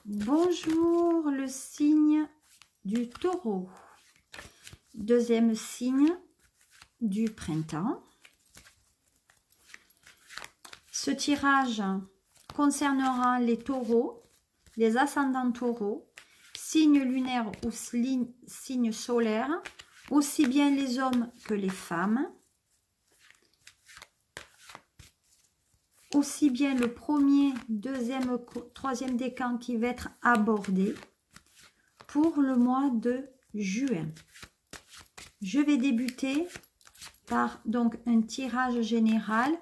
Bonjour le signe du taureau. Deuxième signe du printemps. Ce tirage concernera les taureaux, les ascendants taureaux, signes lunaires ou signes solaires, aussi bien les hommes que les femmes. Aussi bien le premier, deuxième, troisième décan qui va être abordé pour le mois de juin. Je vais débuter par donc un tirage général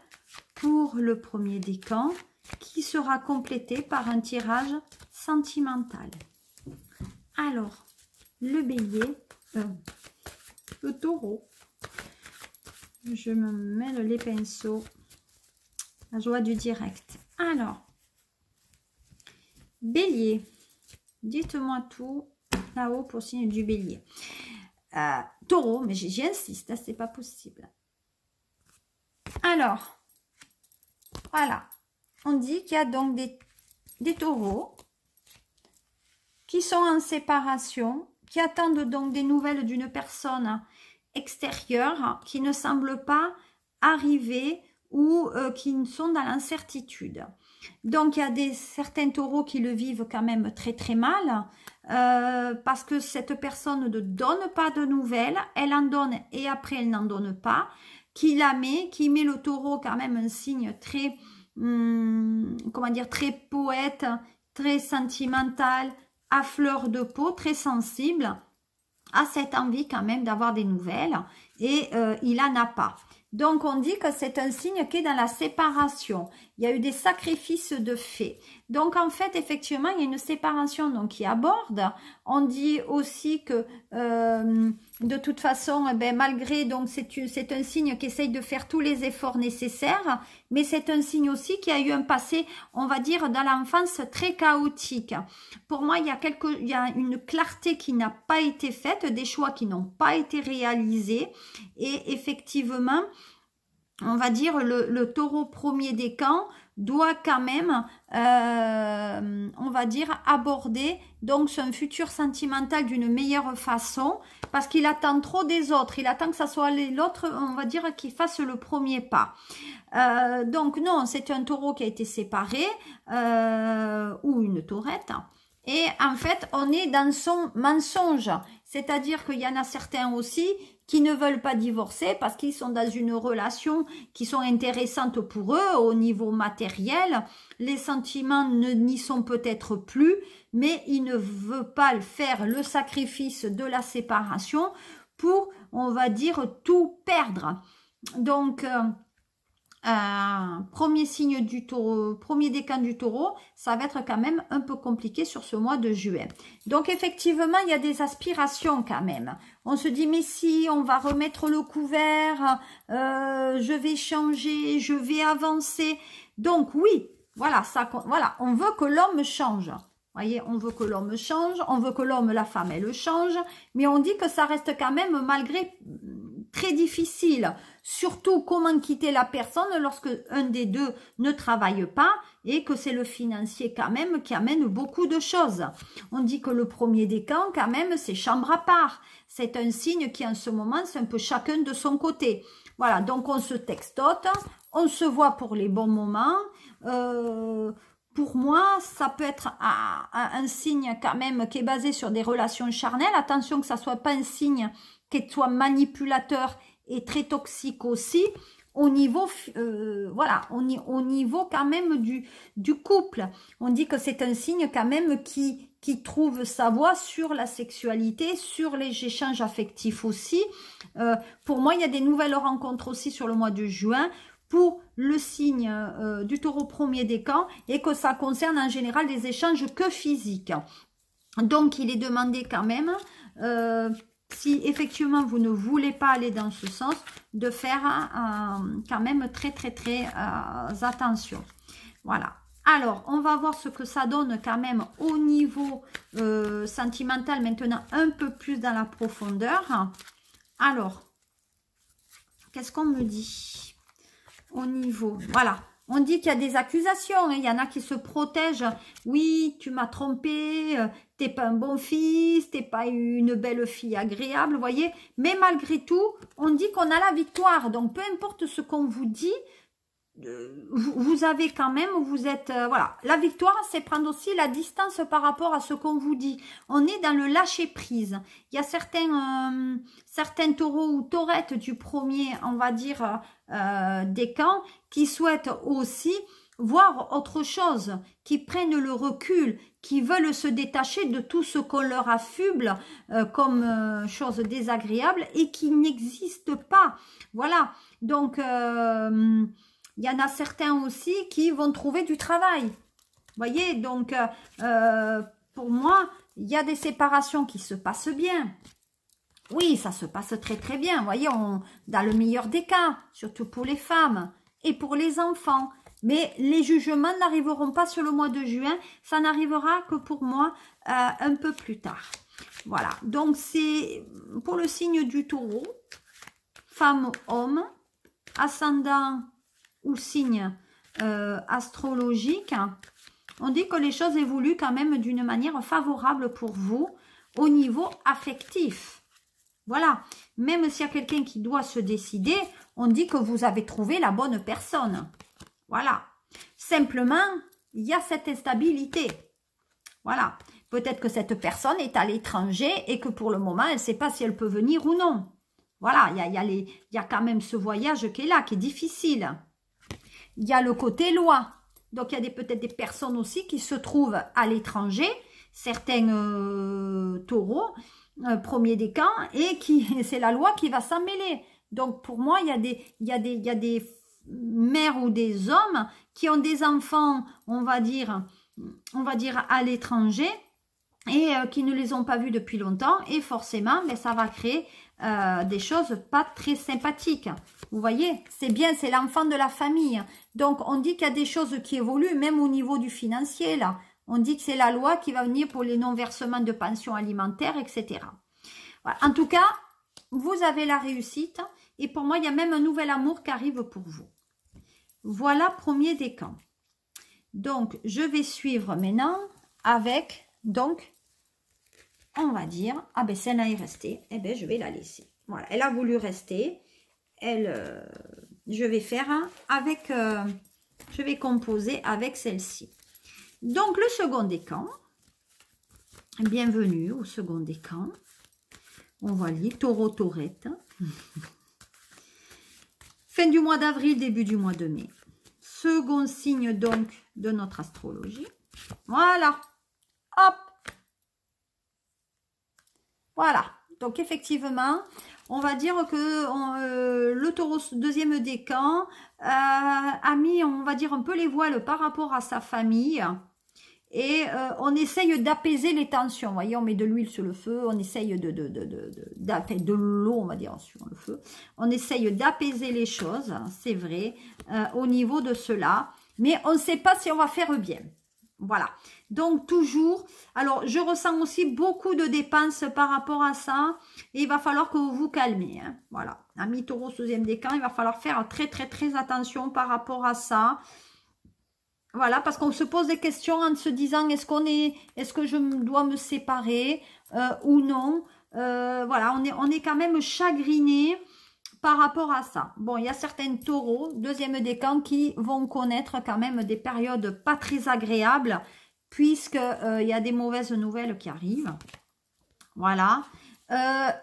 pour le premier décan qui sera complété par un tirage sentimental. Alors, le bélier, le taureau, je me mêle les pinceaux. La joie du direct. Alors, bélier, dites-moi tout là-haut pour signe du bélier. Taureau, mais j'insiste, c'est pas possible. Alors, voilà. On dit qu'il y a donc des taureaux qui sont en séparation, qui attendent donc des nouvelles d'une personne extérieure qui ne semble pas arriver ou qui sont dans l'incertitude. Donc il y a certains taureaux qui le vivent quand même très très mal parce que cette personne ne donne pas de nouvelles, elle en donne et après elle n'en donne pas, qui met le taureau quand même un signe très comment dire, très poète, très sentimental, à fleur de peau, très sensible, a cette envie quand même d'avoir des nouvelles et il en a pas. Donc, on dit que c'est un signe qui est dans la séparation. Il y a eu des sacrifices de fait. Donc, en fait, effectivement, il y a une séparation donc, qui aborde. On dit aussi que, de toute façon, malgré, donc c'est un signe qui essaye de faire tous les efforts nécessaires, mais c'est un signe aussi qui a eu un passé, on va dire, dans l'enfance très chaotique. Pour moi, il y a une clarté qui n'a pas été faite, des choix qui n'ont pas été réalisés, et effectivement, on va dire le taureau premier décan doit quand même, on va dire, aborder donc son futur sentimental d'une meilleure façon parce qu'il attend trop des autres. Il attend que ça soit l'autre, on va dire, qui fasse le premier pas. Donc non, c'est un taureau qui a été séparé ou une taurette. Et en fait, on est dans son mensonge. C'est-à-dire qu'il y en a certains aussi qui ne veulent pas divorcer parce qu'ils sont dans une relation qui sont intéressantes pour eux au niveau matériel. Les sentiments n'y sont peut-être plus, mais ils ne veulent pas faire le sacrifice de la séparation pour, on va dire, tout perdre. Donc, premier signe du taureau, premier décan du taureau, ça va être quand même un peu compliqué sur ce mois de juin. Donc effectivement, il y a des aspirations quand même. On se dit, mais si, on va remettre le couvert, je vais changer, je vais avancer. Donc oui, voilà, voilà, on veut que l'homme change. Voyez, on veut que l'homme change, on veut que l'homme, la femme, elle change, mais on dit que ça reste quand même malgré très difficile. Surtout comment quitter la personne lorsque un des deux ne travaille pas et que c'est le financier quand même qui amène beaucoup de choses. On dit que le premier décan quand même c'est chambre à part. C'est un signe qui en ce moment c'est un peu chacun de son côté. Voilà, donc on se textote, on se voit pour les bons moments. Pour moi, ça peut être un signe quand même qui est basé sur des relations charnelles. Attention que ça soit pas un signe qui soit manipulateur et très toxique aussi au niveau voilà, au niveau quand même du couple. On dit que c'est un signe quand même qui trouve sa voie sur la sexualité, sur les échanges affectifs aussi. Pour moi, il y a des nouvelles rencontres aussi sur le mois de juin pour le signe du taureau premier décan et que ça concerne en général des échanges que physiques. Donc, il est demandé quand même si effectivement vous ne voulez pas aller dans ce sens, de faire quand même très attention. Voilà. Alors, on va voir ce que ça donne quand même au niveau sentimental maintenant, un peu plus dans la profondeur. Alors, qu'est-ce qu'on me dit au niveau, voilà, On dit qu'il y a des accusations, hein. Il y en a qui se protègent. Oui, tu m'as trompé, t'es pas un bon fils, t'es pas une belle fille agréable, vous voyez. Mais malgré tout, on dit qu'on a la victoire. Donc, peu importe ce qu'on vous dit, vous avez quand même, vous êtes, voilà. La victoire, c'est prendre aussi la distance par rapport à ce qu'on vous dit. On est dans le lâcher-prise. Il y a certains taureaux ou taurettes du premier, on va dire, décan, qui souhaitent aussi voir autre chose, qui prennent le recul, qui veulent se détacher de tout ce qu'on leur affuble comme chose désagréable et qui n'existe pas. Voilà. Donc, il y en a certains aussi qui vont trouver du travail. Vous voyez, donc, pour moi, il y a des séparations qui se passent bien. Oui, ça se passe très très bien. Vous voyez, dans le meilleur des cas, surtout pour les femmes et pour les enfants. Mais les jugements n'arriveront pas sur le mois de juin. Ça n'arrivera que pour moi un peu plus tard. Voilà, donc c'est pour le signe du taureau, femme, homme, ascendant ou signe astrologique, on dit que les choses évoluent quand même d'une manière favorable pour vous au niveau affectif. Voilà, même s'il y a quelqu'un qui doit se décider, on dit que vous avez trouvé la bonne personne. Voilà, simplement, il y a cette instabilité. Voilà, peut-être que cette personne est à l'étranger et que pour le moment, elle ne sait pas si elle peut venir ou non. Voilà, il y a quand même ce voyage qui est là, qui est difficile. Il y a le côté loi. Donc, il y a peut-être des personnes aussi qui se trouvent à l'étranger, certains taureaux, premier décan, et c'est la loi qui va s'en mêler. Donc, pour moi, il y a des mères ou des hommes qui ont des enfants, on va dire à l'étranger, et qui ne les ont pas vus depuis longtemps, et forcément, mais ça va créer des choses pas très sympathiques. Vous voyez, c'est bien, c'est l'enfant de la famille. Donc, on dit qu'il y a des choses qui évoluent, même au niveau du financier, là. On dit que c'est la loi qui va venir pour les non-versements de pensions alimentaires, etc. Voilà. En tout cas, vous avez la réussite, et pour moi, il y a même un nouvel amour qui arrive pour vous. Voilà, premier décan. Donc, je vais suivre maintenant avec, donc, on va dire, ah ben celle-là est restée, eh ben je vais la laisser. Voilà, elle a voulu rester, je vais faire avec, je vais composer avec celle-ci. Donc le second décan, bienvenue au second décan, on va lire taureau, taurette, fin du mois d'avril, début du mois de mai, second signe donc de notre astrologie, voilà, hop. Voilà, donc effectivement, on va dire que le taureau deuxième décan a mis, on va dire, un peu les voiles par rapport à sa famille. Et on essaye d'apaiser les tensions. Vous voyez, on met de l'huile sur le feu, on essaye de l'eau, on va dire, sur le feu. On essaye d'apaiser les choses, c'est vrai, au niveau de cela. Mais on ne sait pas si on va faire bien. Voilà, donc toujours, alors je ressens aussi beaucoup de dépenses par rapport à ça, et il va falloir que vous vous calmez, hein. Voilà, ami taureau deuxième décan, il va falloir faire très attention par rapport à ça. Voilà, parce qu'on se pose des questions en se disant, est-ce que je dois me séparer ou non. Voilà, on est quand même chagriné par rapport à ça. Bon, il y a certains taureaux, deuxième décan, qui vont connaître quand même des périodes pas très agréables, puisqu'il y a des mauvaises nouvelles qui arrivent. Voilà.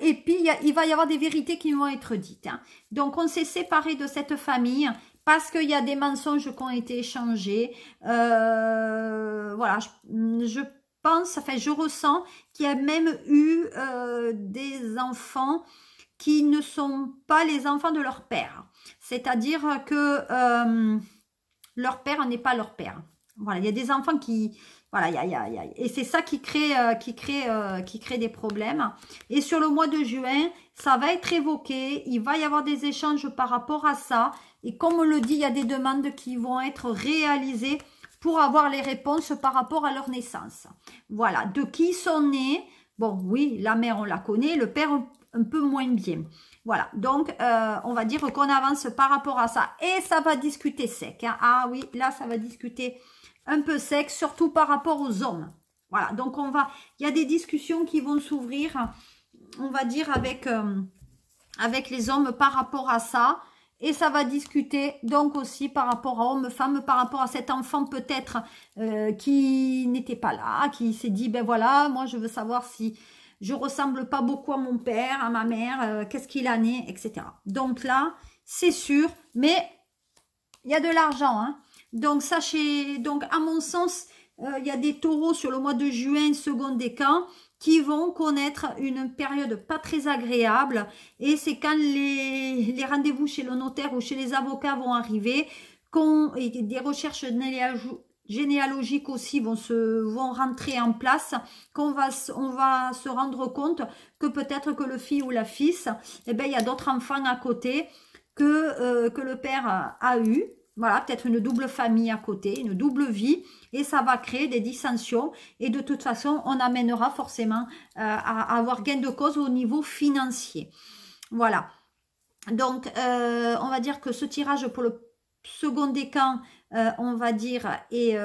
Et puis, il va y avoir des vérités qui vont être dites, hein. Donc, on s'est séparé de cette famille parce qu'il y a des mensonges qui ont été échangés. Voilà, je pense, enfin, je ressens qu'il y a même eu des enfants qui ne sont pas les enfants de leur père. C'est-à-dire que leur père n'est pas leur père. Voilà, il y a des enfants qui... Voilà, et c'est ça qui crée des problèmes. Et sur le mois de juin, ça va être évoqué. Il va y avoir des échanges par rapport à ça. Et comme on le dit, il y a des demandes qui vont être réalisées pour avoir les réponses par rapport à leur naissance. Voilà, de qui sont nés. Bon, oui, la mère, on la connaît. Le père, un peu moins bien. Voilà, donc on va dire qu'on avance par rapport à ça. Et ça va discuter sec. Hein. Ah oui, là ça va discuter un peu sec, surtout par rapport aux hommes. Voilà, donc il y a des discussions qui vont s'ouvrir, on va dire, avec les hommes par rapport à ça. Et ça va discuter donc aussi par rapport à homme-femme, par rapport à cet enfant peut-être qui n'était pas là, qui s'est dit, ben voilà, moi je veux savoir si je ressemble pas beaucoup à mon père, à ma mère, qu'est-ce qu'il en est, etc. Donc là, c'est sûr, mais il y a de l'argent. Hein. Donc sachez, donc à mon sens, il y a des taureaux sur le mois de juin, second décan, qui vont connaître une période pas très agréable. Et c'est quand les rendez-vous chez le notaire ou chez les avocats vont arriver, et des recherches généalogiques aussi vont rentrer en place, on va se rendre compte que peut-être que le fils ou la fils, eh ben, il y a d'autres enfants à côté que le père a eu. Voilà, peut-être une double famille à côté, une double vie, et ça va créer des dissensions. Et de toute façon, on amènera forcément à avoir gain de cause au niveau financier. Voilà. Donc, on va dire que ce tirage pour le second décan, on va dire, et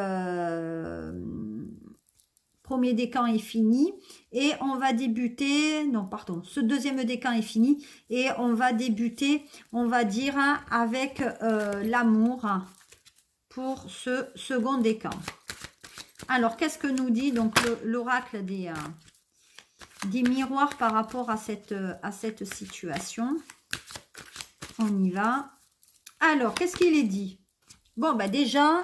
premier décan est fini. Et on va débuter, non, pardon, ce deuxième décan est fini. Et on va débuter, on va dire, avec l'amour pour ce second décan. Alors, qu'est-ce que nous dit donc l'oracle des miroirs par rapport à cette situation? On y va. Alors, qu'est-ce qu'il est dit? Bon, bah déjà,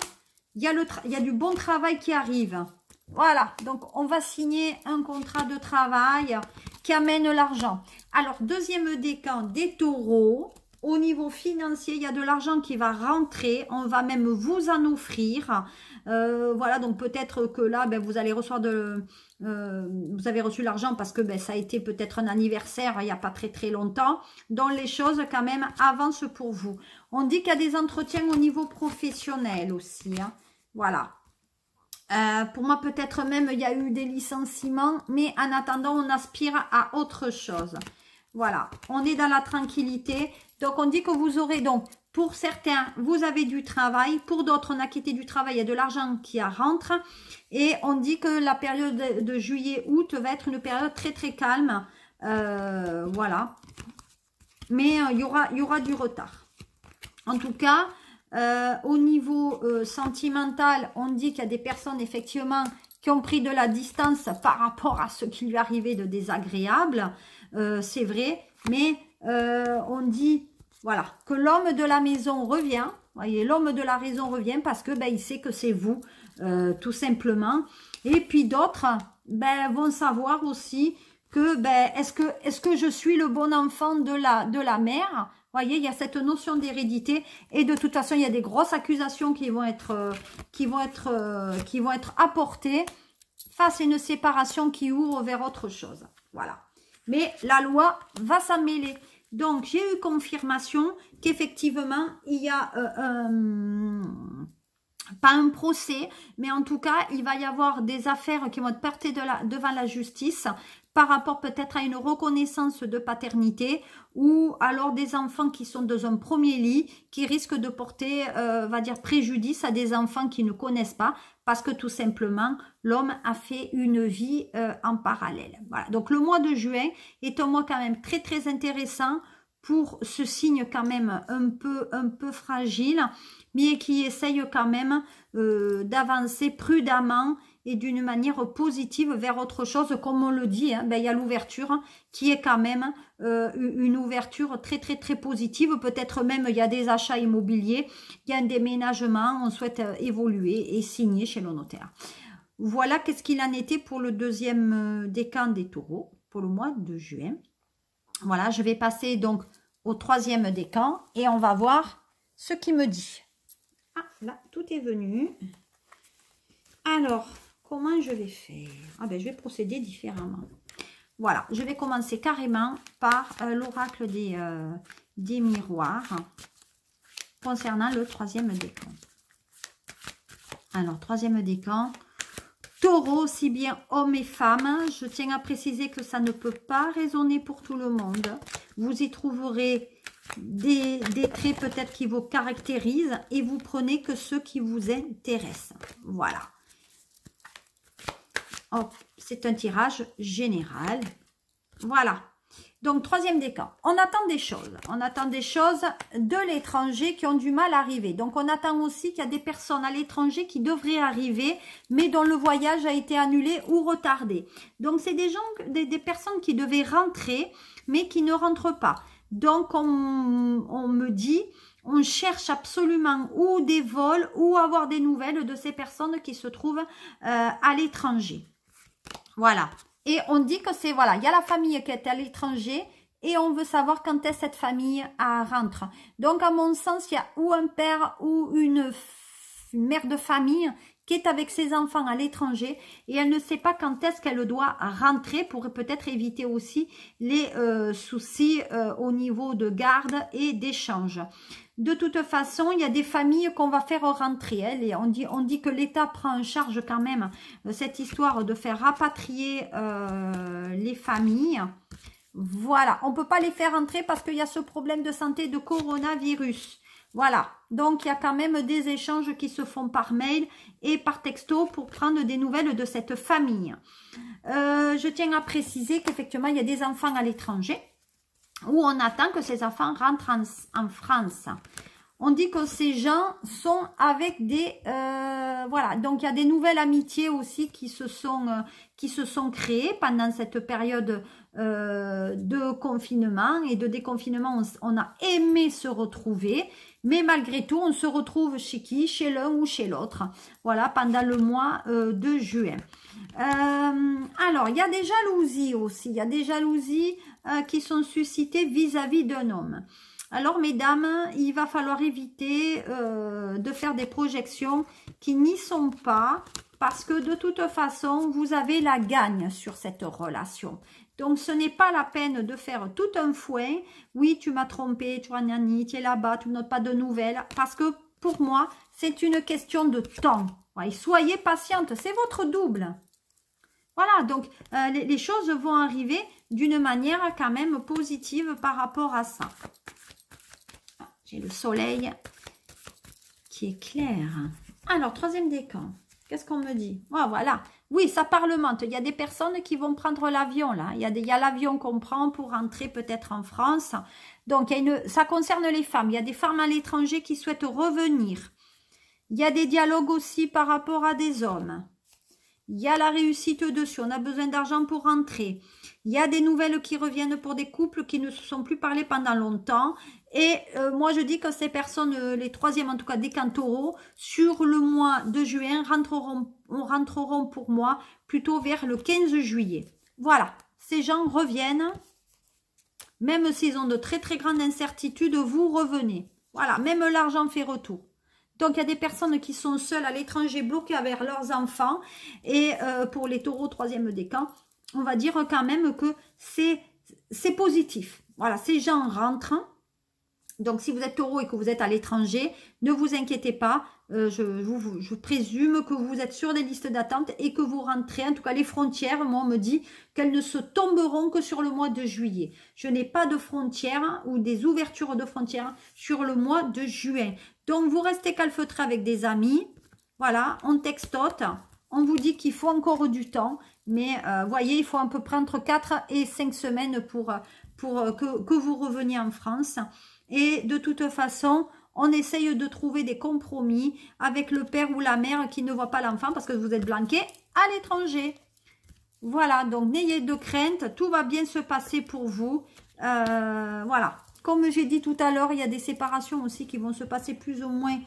il y a du bon travail qui arrive. Voilà, donc on va signer un contrat de travail qui amène l'argent. Alors, deuxième décan des taureaux. Au niveau financier, il y a de l'argent qui va rentrer. On va même vous en offrir. Voilà, donc peut-être que là, ben, vous allez recevoir vous avez reçu l'argent parce que ben, ça a été peut-être un anniversaire il n'y a pas très très longtemps. Donc les choses quand même avancent pour vous. On dit qu'il y a des entretiens au niveau professionnel aussi. Hein. Voilà. Pour moi, peut-être même, il y a eu des licenciements. Mais en attendant, on aspire à autre chose. Voilà. On est dans la tranquillité. Donc, on dit que vous aurez donc, pour certains, vous avez du travail. Pour d'autres, on a quitté du travail. Il y a de l'argent qui rentre. Et on dit que la période de juillet-août va être une période très, très calme. Voilà. Mais il y aura du retard. En tout cas, au niveau sentimental, on dit qu'il y a des personnes, effectivement, qui ont pris de la distance par rapport à ce qui lui arrivait de désagréable. C'est vrai. Mais on dit, voilà, que l'homme de la maison revient. Voyez, l'homme de la raison revient parce que ben, il sait que c'est vous, tout simplement. Et puis d'autres ben, vont savoir aussi que ben, est-ce que je suis le bon enfant de la mère? Voyez, il y a cette notion d'hérédité et de toute façon, il y a des grosses accusations qui vont être apportées face à une séparation qui ouvre vers autre chose. Voilà. Mais la loi va s'en mêler. Donc, j'ai eu confirmation qu'effectivement, il y a pas un procès, mais en tout cas, il va y avoir des affaires qui vont être portées devant la justice par rapport peut-être à une reconnaissance de paternité ou alors des enfants qui sont dans un premier lit qui risquent de porter, va dire, préjudice à des enfants qui ne connaissent pas parce que tout simplement, l'homme a fait une vie en parallèle. Voilà. Donc, le mois de juin est un mois quand même très, très intéressant pour ce signe quand même un peu fragile, mais qui essaye quand même d'avancer prudemment et d'une manière positive vers autre chose. Comme on le dit, hein, ben, il y a l'ouverture qui est quand même une ouverture très très très positive. Peut-être même il y a des achats immobiliers, il y a un déménagement, on souhaite évoluer et signer chez le notaire. Voilà qu'est-ce qu'il en était pour le deuxième décan des taureaux pour le mois de juin. Voilà, je vais passer donc au troisième décan et on va voir ce qu'il me dit. Ah, là, tout est venu. Alors, comment je vais faire? Ah ben, je vais procéder différemment. Voilà, je vais commencer carrément par l'oracle des miroirs concernant le troisième décan. Alors, troisième décan, Taureau, aussi bien hommes et femmes. Je tiens à préciser que ça ne peut pas résonner pour tout le monde. Vous y trouverez des traits peut-être qui vous caractérisent et vous prenez que ceux qui vous intéressent. Voilà. C'est un tirage général. Voilà. Donc, troisième décan. On attend des choses. On attend des choses de l'étranger qui ont du mal à arriver. Donc, on attend aussi qu'il y a des personnes à l'étranger qui devraient arriver, mais dont le voyage a été annulé ou retardé. Donc, c'est des gens, des personnes qui devaient rentrer, mais qui ne rentrent pas. Donc, on me dit, on cherche absolument ou des vols ou avoir des nouvelles de ces personnes qui se trouvent à l'étranger. Voilà. Et on dit que c'est, voilà, il y a la famille qui est à l'étranger et on veut savoir quand est-ce cette famille rentre. Donc, à mon sens, il y a ou un père ou une mère de famille qui est avec ses enfants à l'étranger et elle ne sait pas quand est-ce qu'elle doit rentrer pour peut-être éviter aussi les soucis au niveau de garde et d'échange. De toute façon, il y a des familles qu'on va faire rentrer. Hein, et on dit que l'État prend en charge quand même cette histoire de faire rapatrier les familles. Voilà, on ne peut pas les faire rentrer parce qu'il y a ce problème de santé de coronavirus. Voilà, donc il y a quand même des échanges qui se font par mail et par texto pour prendre des nouvelles de cette famille. Je tiens à préciser qu'effectivement, il y a des enfants à l'étranger où on attend que ces enfants rentrent en France. On dit que ces gens sont avec des... voilà, donc il y a des nouvelles amitiés aussi qui se sont créées pendant cette période de confinement et de déconfinement. On a aimé se retrouver, mais malgré tout, on se retrouve chez qui? Chez l'un ou chez l'autre. Voilà, pendant le mois de juin. Alors, il y a des jalousies aussi. Il y a des jalousies qui sont suscitées vis-à-vis d'un homme. Alors, mesdames, il va falloir éviter de faire des projections qui n'y sont pas parce que de toute façon, vous avez la gagne sur cette relation. Donc, ce n'est pas la peine de faire tout un foin. Oui, tu m'as trompé, tu es là-bas, tu ne notes pas de nouvelles. Parce que pour moi, c'est une question de temps. Ouais, soyez patiente, c'est votre double. Voilà, donc les choses vont arriver d'une manière quand même positive par rapport à ça. J'ai le soleil qui est clair. Alors, troisième décan. Qu'est-ce qu'on me dit? Oh, voilà. Oui, ça parlemente. Il y a des personnes qui vont prendre l'avion, là. Il y a l'avion qu'on prend pour rentrer peut-être en France. Donc, ça concerne les femmes. Il y a des femmes à l'étranger qui souhaitent revenir. Il y a des dialogues aussi par rapport à des hommes. Il y a la réussite dessus. On a besoin d'argent pour rentrer. Il y a des nouvelles qui reviennent pour des couples qui ne se sont plus parlé pendant longtemps. Et moi, je dis que ces personnes, les troisièmes en tout cas des taureaux, sur le mois de juin, rentreront pour moi plutôt vers le 15 juillet. Voilà, ces gens reviennent. Même s'ils ont de très très grandes incertitudes, vous revenez. Voilà, même l'argent fait retour. Donc, il y a des personnes qui sont seules à l'étranger, bloquées avec leurs enfants. Et pour les taureaux, troisième décan, on va dire quand même que c'est positif. Voilà, ces gens rentrent. Donc, si vous êtes taureau et que vous êtes à l'étranger, ne vous inquiétez pas. Je présume que vous êtes sur des listes d'attente et que vous rentrez. En tout cas, les frontières, moi, on me dit qu'elles ne se tomberont que sur le mois de juillet. Je n'ai pas de frontières ou des ouvertures de frontières sur le mois de juin. Donc, vous restez calfeutré avec des amis. Voilà, on textote. On vous dit qu'il faut encore du temps. Mais, voyez, il faut à peu près entre 4 et 5 semaines pour que vous reveniez en France. Et de toute façon, on essaye de trouver des compromis avec le père ou la mère qui ne voit pas l'enfant parce que vous êtes blanqué à l'étranger. Voilà, donc n'ayez de crainte, tout va bien se passer pour vous. Voilà, comme j'ai dit tout à l'heure, il y a des séparations aussi qui vont se passer plus ou moins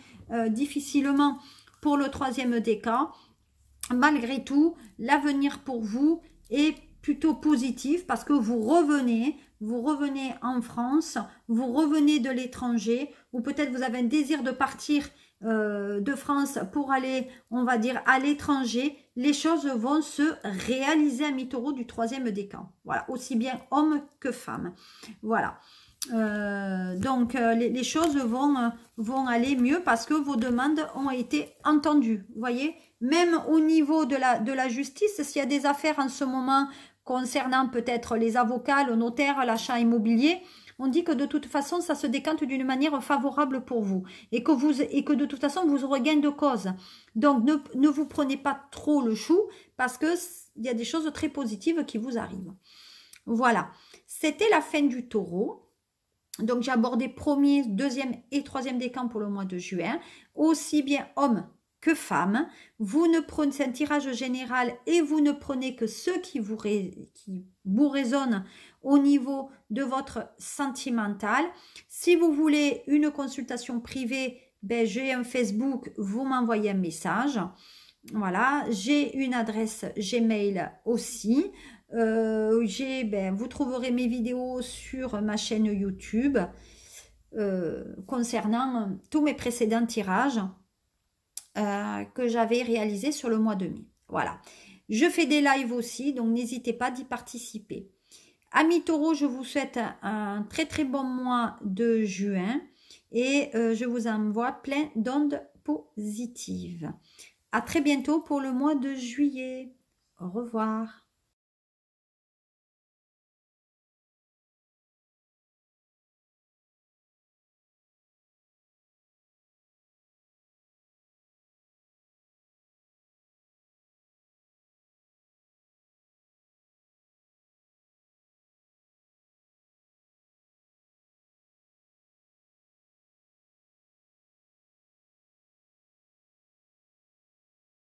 difficilement pour le troisième décan. Malgré tout, l'avenir pour vous est plutôt positif parce que vous revenez en France, vous revenez de l'étranger, ou peut-être vous avez un désir de partir de France pour aller, on va dire, à l'étranger. Les choses vont se réaliser à mi-taureau du troisième décan. Voilà, aussi bien homme que femme. Voilà. Les choses vont aller mieux parce que vos demandes ont été entendues. Vous voyez, même au niveau de la justice, s'il y a des affaires en ce moment concernant peut-être les avocats, le notaire, l'achat immobilier, on dit que de toute façon, ça se décante d'une manière favorable pour vous et que de toute façon, vous aurez gain de cause. Donc, ne vous prenez pas trop le chou parce que il y a des choses très positives qui vous arrivent. Voilà, c'était la fin du taureau. Donc, j'ai abordé premier, deuxième et troisième décan pour le mois de juin, aussi bien hommes que femmes. Vous ne prenez, c'est un tirage général et vous ne prenez que ceux qui vous résonnent au niveau de votre sentimental. Si vous voulez une consultation privée, ben, j'ai un Facebook, vous m'envoyez un message. Voilà, j'ai une adresse Gmail aussi. Vous trouverez mes vidéos sur ma chaîne YouTube concernant tous mes précédents tirages que j'avais réalisés sur le mois de mai. Voilà. Je fais des lives aussi, donc n'hésitez pas d'y participer. Amis taureaux, je vous souhaite un très très bon mois de juin et je vous envoie plein d'ondes positives. À très bientôt pour le mois de juillet. Au revoir.